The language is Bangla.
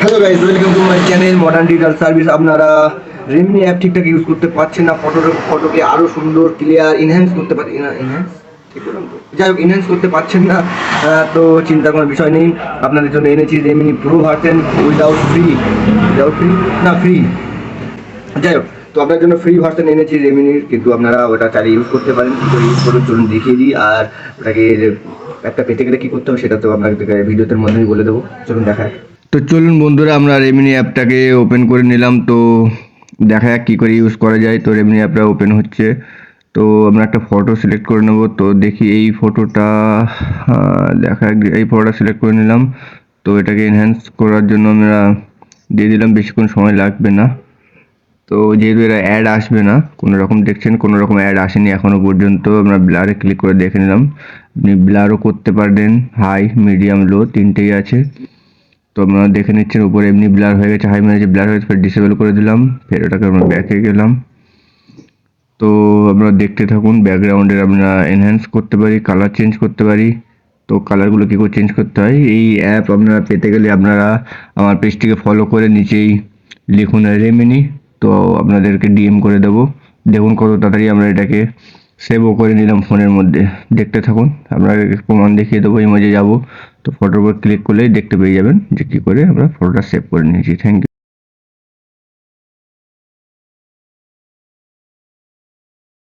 Hello guys, welcome to my channel modern digital service. আপনারা রেমিনি অ্যাপ ঠিকঠাক ইউজ করতে পারছেন না, ফটোকে আরও সুন্দর ক্লিয়ার এনহ্যান্স করতে পারেন। এনহ্যান্স ঠিক বললাম তো? যাই হোক, এনহ্যান্স করতে পারছেন না, তো চিন্তার কোনো বিষয় নেই। আপনাদের জন্য এনেছি Remini pro version without free না ফ্রি, যাই হোক। তো আপনার জন্য ফ্রি ভার্সন এনেছি রেমিনির, কিন্তু আপনারা ওটা চালিয়ে ইউজ করতে পারেন। কী করে ইউজ করবেন চলুন দেখিয়ে দিই। আর ওটাকে একটা পেতে গেলে কী করতে হবে সেটা তো আপনাকে ভিডিওতে মধ্যেই বলে দেবো, চলুন দেখায়। তো চলুন বন্ধুরা, আমরা রেমিনি অ্যাপটাকে ওপেন করে নিলাম। তো দেখা যাক কী করে ইউজ করা যায়। তো রেমিনি অ্যাপটা ওপেন হচ্ছে। তো আমরা একটা ফটো সিলেক্ট করে নেব। তো দেখি এই ফটোটা, দেখা যাক, এই ফটোটা সিলেক্ট করে নিলাম। তো এটাকে এনহ্যান্স করার জন্য আমরা দিয়ে দিলাম, বেশিক্ষণ সময় লাগবে না। তো যেহেতু এরা অ্যাড আসবে না কোনো রকম, দেখছেন কোনো রকম অ্যাড আসেনি এখনও পর্যন্ত। আমরা ব্লারে ক্লিক করে দেখে নিলাম। আপনি ব্লারও করতে পারবেন, হাই, মিডিয়াম, লো তিনটেই আছে। তো আপনারা দেখে নিচ্ছেন উপরে এমনি ব্লার হয়ে গেছে, হাই মেরেছে, ব্লার হয়ে গেছে, ফের ডিসেবল করে দিলাম, ফের ওটাকে আমরা ব্যাকে গেলাম। তো আপনারা দেখতে থাকুন। ব্যাকগ্রাউন্ডের আমরা এনহ্যান্স করতে পারি, কালার চেঞ্জ করতে পারি। তো কালারগুলো কী করে চেঞ্জ করতে হয়, এই অ্যাপ আপনারা পেতে গেলে আপনারা আমার পেজটিকে ফলো করে নিচেই লিখুন রেমিনি। তো আপনাদেরকে ডিএম করে দেবো। দেখুন কত তাড়াতাড়ি আমরা এটাকে সেভও করে নিলাম ফোনের মধ্যে। দেখতে থাকুন, আপনাকে প্রমাণ দেখিয়ে দেবো। ইমেজে যাব, তো ফটোর উপর ক্লিক করলেই দেখতে পেয়ে যাবেন যে কী করে আমরা ফটোটা সেভ করে নিয়েছি। Thank you.